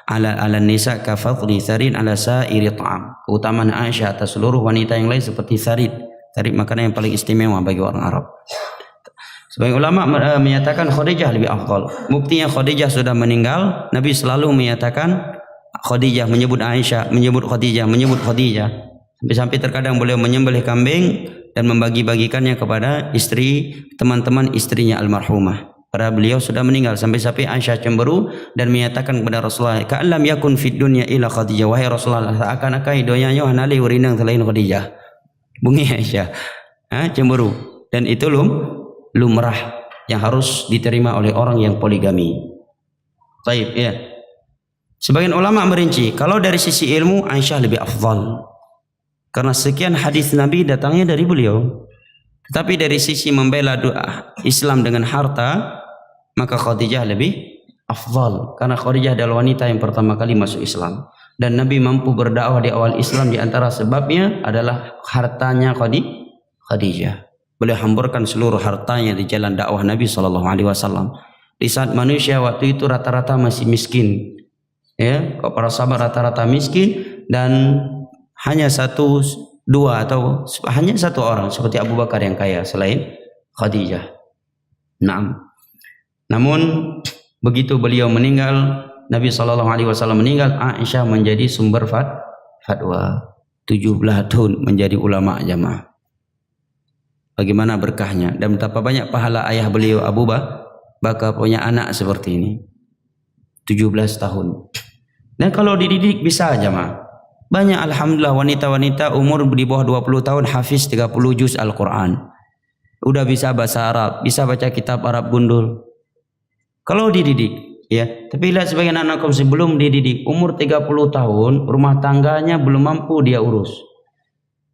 ala nisa ka fadli sarin ala sa'iri ta'am. Keutamaan Aisyah atas seluruh wanita yang lain seperti sarid makanan yang paling istimewa bagi orang Arab. Sebagian ulama menyatakan Khadijah lebih afdal. Buktinya Khadijah sudah meninggal, Nabi selalu menyatakan Khadijah, menyebut Aisyah, menyebut Khadijah. Sampai-sampai terkadang beliau menyembelih kambing dan membagi-bagikannya kepada teman-teman istrinya almarhumah. Karena beliau sudah meninggal. Sampai-sampai Aisyah cemberut dan menyatakan kepada Rasulullah, ka'allam yakun fid dunya illa Khadijah. Wahai Rasulullah, seakan-akan hidupnya hanali urinang selain Khadijah. Bunyi Aisyah, cemberut. Dan itu lumrah yang harus diterima oleh orang yang poligami. Baik, ya. Sebagian ulama merinci, kalau dari sisi ilmu Aisyah lebih afdal. Karena sekian hadis Nabi datangnya dari beliau. Tetapi dari sisi membela Islam dengan harta, maka Khadijah lebih afdal. Karena Khadijah adalah wanita yang pertama kali masuk Islam. Dan Nabi mampu berdakwah di awal Islam, di antara sebabnya adalah hartanya Khadijah. Beliau hamburkan seluruh hartanya di jalan dakwah Nabi SAW. Di saat manusia waktu itu rata-rata masih miskin. Ya, para sahabat rata-rata miskin dan hanya satu orang seperti Abu Bakar yang kaya selain Khadijah. Namun begitu beliau meninggal, Nabi SAW meninggal, Aisyah menjadi sumber fatwa. 17 tahun menjadi ulama jamaah. Bagaimana berkahnya dan betapa banyak pahala ayah beliau Abu Bakar punya anak seperti ini. 17 tahun. Dan kalau dididik bisa jamaah. Banyak alhamdulillah wanita-wanita umur di bawah 20 tahun hafiz 30 juz Al-Quran. Udah bisa bahasa Arab, bisa baca kitab Arab gundul. Kalau dididik, ya. Tapi lihat sebagian anak kaum sebelum dididik, umur 30 tahun, rumah tangganya belum mampu dia urus.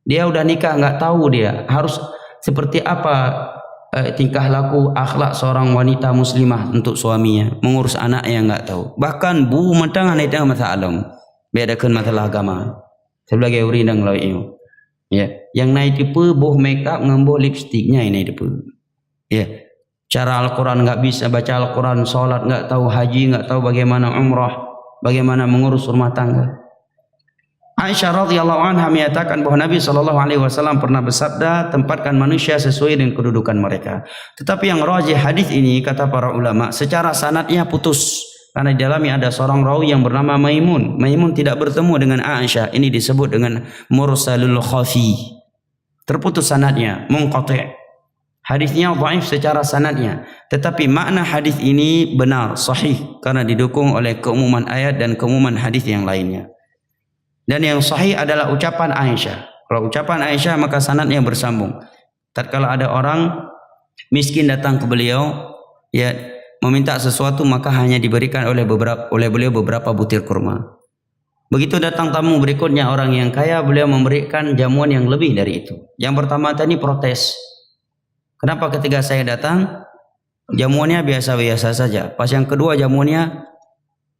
Dia udah nikah, nggak tahu dia harus seperti apa tingkah laku akhlak seorang wanita muslimah untuk suaminya, mengurus anak yang nggak tahu. Bahkan bu matang anak masa alam. Bedakan masalah agama. Sebagai urindang law iyo. Ya, yang naik tipe boh makeup ngamboh lipstiknya ini tipe. Ya, cara Al-Quran nggak bisa baca Al-Quran, sholat nggak tahu, haji nggak tahu, bagaimana umrah, bagaimana mengurus rumah tangga. Aisyah radhiyallahu anha menyatakan bahwa Nabi SAW pernah bersabda, tempatkan manusia sesuai dengan kedudukan mereka. Tetapi yang rajih hadis ini kata para ulama, secara sanadnya putus. Karena di dalamnya ada seorang rawi yang bernama Maimun. Maimun tidak bertemu dengan Aisyah. Ini disebut dengan mursalul khafi. Terputus sanadnya, munqati'. Hadisnya dhaif secara sanadnya. Tetapi makna hadis ini benar, sahih. Karena didukung oleh keumuman ayat dan keumuman hadis yang lainnya. Dan yang sahih adalah ucapan Aisyah. Kalau ucapan Aisyah maka sanadnya bersambung. Tatkala ada orang miskin datang ke beliau, ya, meminta sesuatu maka hanya diberikan oleh beliau beberapa butir kurma. Begitu datang tamu berikutnya orang yang kaya, beliau memberikan jamuan yang lebih dari itu. Yang pertama tadi protes. Kenapa ketika saya datang jamuannya biasa-biasa saja, pas yang kedua jamuannya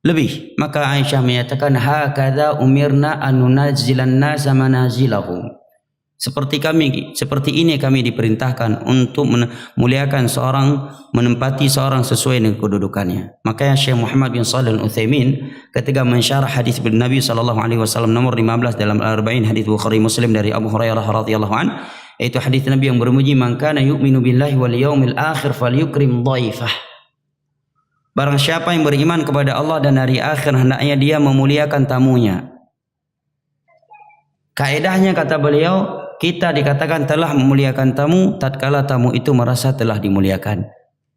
lebih? Maka Aisyah menyatakan hakadza umirna an nunazzilan nasa manazilahum. Seperti ini kami diperintahkan untuk memuliakan seorang, menempati seorang sesuai dengan kedudukannya. Makanya Syekh Muhammad bin Shalih Al-Utsaimin ketika mensyarah hadis Nabi sallallahu alaihi wasallam nomor 15 dalam Al-Arba'in hadis Bukhari Muslim dari Abu Hurairah radhiyallahu an, yaitu hadis Nabi yang berbunyi, "Man kana yu'minu billahi wal yaumil akhir falyukrim dhaifah." Barang siapa yang beriman kepada Allah dan hari akhir, hendaknya dia memuliakan tamunya. Kaedahnya kata beliau, kita dikatakan telah memuliakan tamu tatkala tamu itu merasa telah dimuliakan.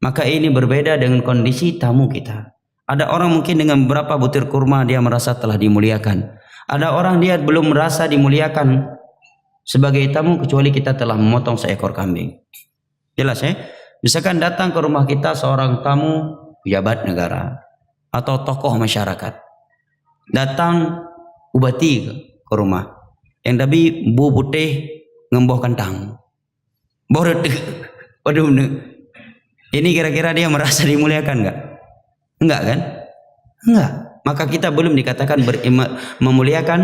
Maka ini berbeda dengan kondisi tamu kita. Ada orang mungkin dengan beberapa butir kurma dia merasa telah dimuliakan. Ada orang dia belum merasa dimuliakan sebagai tamu kecuali kita telah memotong seekor kambing. Jelas ya? Misalkan datang ke rumah kita seorang tamu pejabat negara atau tokoh masyarakat. Datang bupati ke rumah. Yang tapi bu putih ngemboh kentang. Waduh, ini kira-kira dia merasa dimuliakan enggak? Enggak kan? Enggak. Maka kita belum dikatakan memuliakan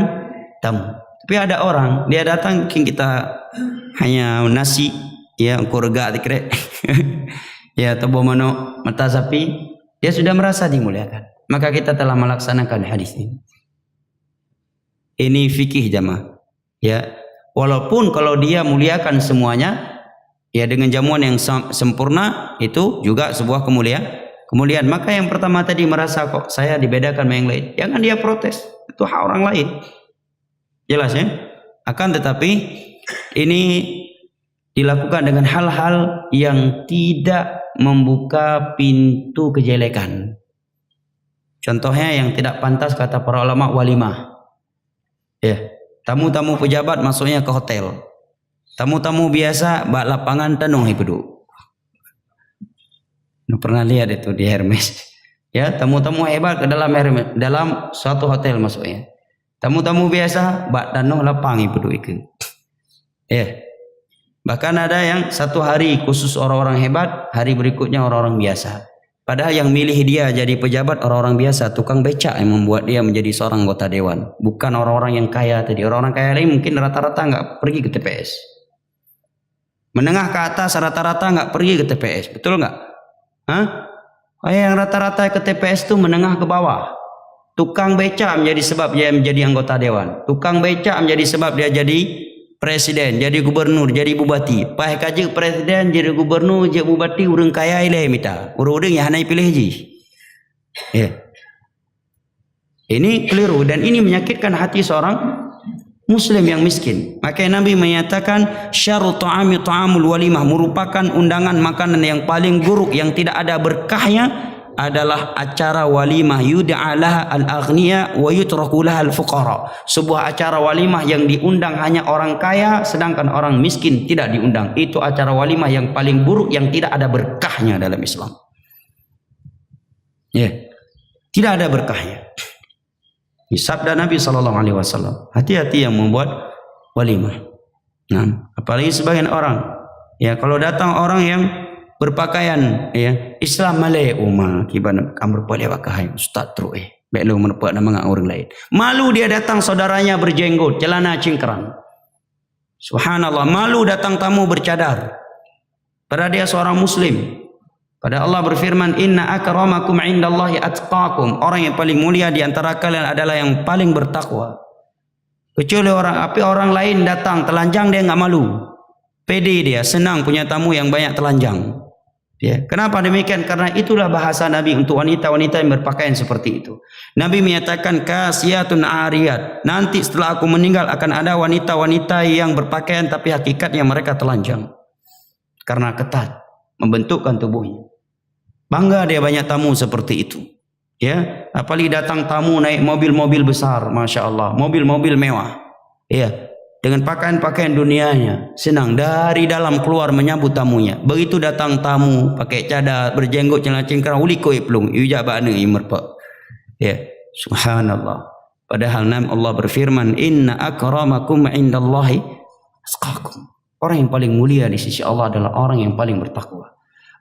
tamu. Tapi ada orang dia datang kita hanya nasi ya kurga dikira ya tobo mano mata sapi, dia sudah merasa dimuliakan. Maka kita telah melaksanakan hadis ini. Ini fikih jamaah. Ya, walaupun kalau dia muliakan semuanya, ya dengan jamuan yang sempurna itu juga sebuah kemuliaan. Maka yang pertama tadi merasa kok saya dibedakan dengan yang lain, jangan dia protes, itu hak orang lain. Jelas ya? Akan tetapi ini dilakukan dengan hal-hal yang tidak membuka pintu kejelekan. Contohnya yang tidak pantas kata para ulama walimah. Ya. Tamu-tamu pejabat masuknya ke hotel. Tamu-tamu biasa bak lapangan tanung hidup. Pernah lihat itu di Hermes. Ya, tamu-tamu hebat ke dalam Hermes, dalam suatu hotel masuknya. Tamu-tamu biasa bak tanung lapang hidup itu. Ya. Bahkan ada yang satu hari khusus orang-orang hebat, hari berikutnya orang-orang biasa. Padahal yang milih dia jadi pejabat orang-orang biasa, tukang becak yang membuat dia menjadi seorang anggota dewan. Bukan orang-orang yang kaya tadi. Orang-orang kaya lain mungkin rata-rata nggak pergi ke TPS. Menengah ke atas rata-rata nggak pergi ke TPS. Betul nggak? Hah? Yang rata-rata ke TPS itu menengah ke bawah. Tukang becak menjadi sebab dia menjadi anggota dewan. Tukang becak menjadi sebab dia jadi presiden, jadi gubernur, jadi bupati. Pai kaji presiden, jadi gubernur, jadi bupati, urang kaya ile mita. Urang yang hanai pilih ji. Ya. Ini keliru dan ini menyakitkan hati seorang muslim yang miskin. Maka Nabi menyatakan syarru ta'ami ta'amul walimah, merupakan undangan makanan yang paling buruk yang tidak ada berkahnya adalah acara walimah yud'alaha al-aghniya wa yutrakulaha al-fuqara. Sebuah acara walimah yang diundang hanya orang kaya sedangkan orang miskin tidak diundang. Itu acara walimah yang paling buruk yang tidak ada berkahnya dalam Islam. Ya. Tidak ada berkahnya. Sabda Nabi sallallahu alaihi wasallam, hati-hati yang membuat walimah. Nah, apalagi sebagian orang ya kalau datang orang yang berpakaian ya Islam Malay umma kiban kamar boleh pakai ustaz terus belum menepak nama orang lain. Malu dia datang saudaranya berjenggot, celana cingkrang. Subhanallah, malu datang tamu bercadar. Padahal dia seorang muslim. Padahal Allah berfirman, "Inna akramakum 'indallahi atqakum." Orang yang paling mulia di antara kalian adalah yang paling bertakwa. Kecuali orang lain datang telanjang dia enggak malu. Pede dia, senang punya tamu yang banyak telanjang. Ya, kenapa demikian? Karena itulah bahasa Nabi untuk wanita-wanita yang berpakaian seperti itu. Nabi menyatakan kasiyatun ariyat. Nanti setelah aku meninggal akan ada wanita-wanita yang berpakaian tapi hakikatnya mereka telanjang. Karena ketat membentukkan tubuhnya. Bangga dia banyak tamu seperti itu. Ya, apalagi datang tamu naik mobil-mobil besar, Masya Allah, mobil-mobil mewah. Ya, dengan pakaian-pakaian dunianya, senang dari dalam keluar menyambut tamunya. Begitu datang tamu pakai cadar, berjenggot, celana cingkrang, uli koi pelung, ija ba'na imerpa. Ya, subhanallah. Padahal Allah berfirman, "Inna akramakum 'indallahi atqakum." Orang yang paling mulia di sisi Allah adalah orang yang paling bertakwa.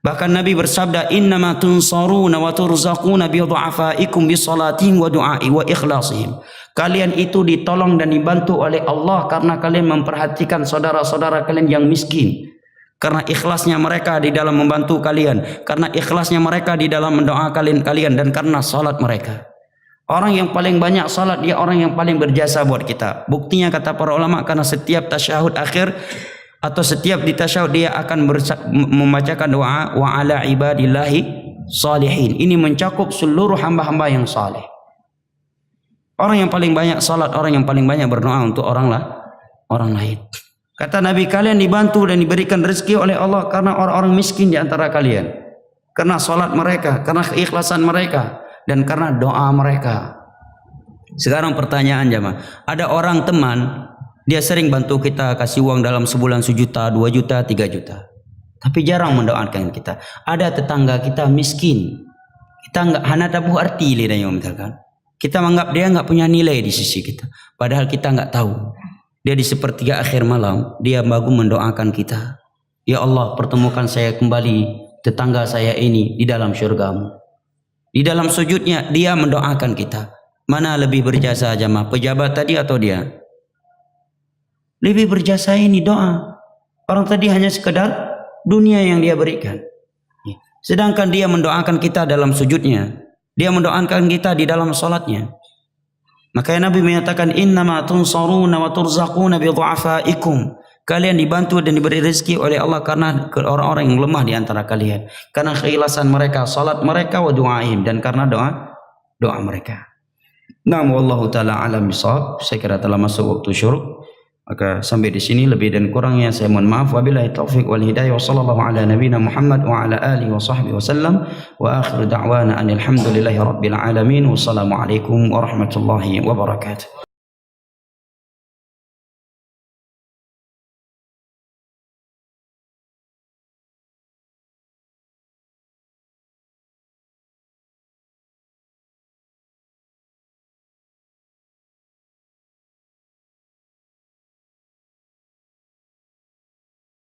Bahkan Nabi bersabda, "Innama tunsaruna wa turzaquna bi du'afaikum bi salatihim wa du'ai wa ikhlasihim." Kalian itu ditolong dan dibantu oleh Allah karena kalian memperhatikan saudara-saudara kalian yang miskin. Karena ikhlasnya mereka di dalam membantu kalian, karena ikhlasnya mereka di dalam mendoakan kalian, dan karena salat mereka. Orang yang paling banyak salat dia orang yang paling berjasa buat kita. Buktinya kata para ulama, karena setiap tasyahud akhir atau setiap di tasyahud dia akan membacakan doa wa ala ibadillahi salihin. Ini mencakup seluruh hamba-hamba yang saleh. Orang yang paling banyak salat, orang yang paling banyak berdoa untuk orang lain. Kata Nabi, kalian dibantu dan diberikan rezeki oleh Allah karena orang-orang miskin di antara kalian. Karena salat mereka, karena keikhlasan mereka, dan karena doa mereka. Sekarang pertanyaan jemaah, ada orang teman, dia sering bantu kita, kasih uang dalam sebulan 1 juta, 2 juta, 3 juta. Tapi jarang mendoakan kita. Ada tetangga kita miskin, kita enggak hana tabu arti lidahnya misalkan. Kita menganggap dia enggak punya nilai di sisi kita. Padahal kita enggak tahu. Dia di sepertiga akhir malam, dia baru mendoakan kita. Ya Allah, pertemukan saya kembali tetangga saya ini di dalam syurgamu. Di dalam sujudnya dia mendoakan kita. Mana lebih berjasa jemaah, pejabat tadi atau dia? Lebih berjasa ini doa. Orang tadi hanya sekedar dunia yang dia berikan. Sedangkan dia mendoakan kita dalam sujudnya. Dia mendoakan kita di dalam salatnya. Makanya Nabi menyatakan innama tunsaruna wa turzaquna bi dhu'afaikum. Kalian dibantu dan diberi rezeki oleh Allah karena orang-orang yang lemah di antara kalian. Karena keikhlasan mereka, salat mereka, wa du'aihim, dan karena doa mereka. Nah, wallahu taala alam bisawab. Saya kira telah masuk waktu syuruk. Maka sampai di sini, lebih dan kurangnya saya mohon maaf. Wabillahi taufiq wal hidayah. Wa sallallahu ala nabiyina Muhammad wa ala alihi wa sahbihi wasallam. Wa akhiru da'wana anil hamdulillahi rabbil alamin. Wassalamualaikum warahmatullahi wabarakatuh.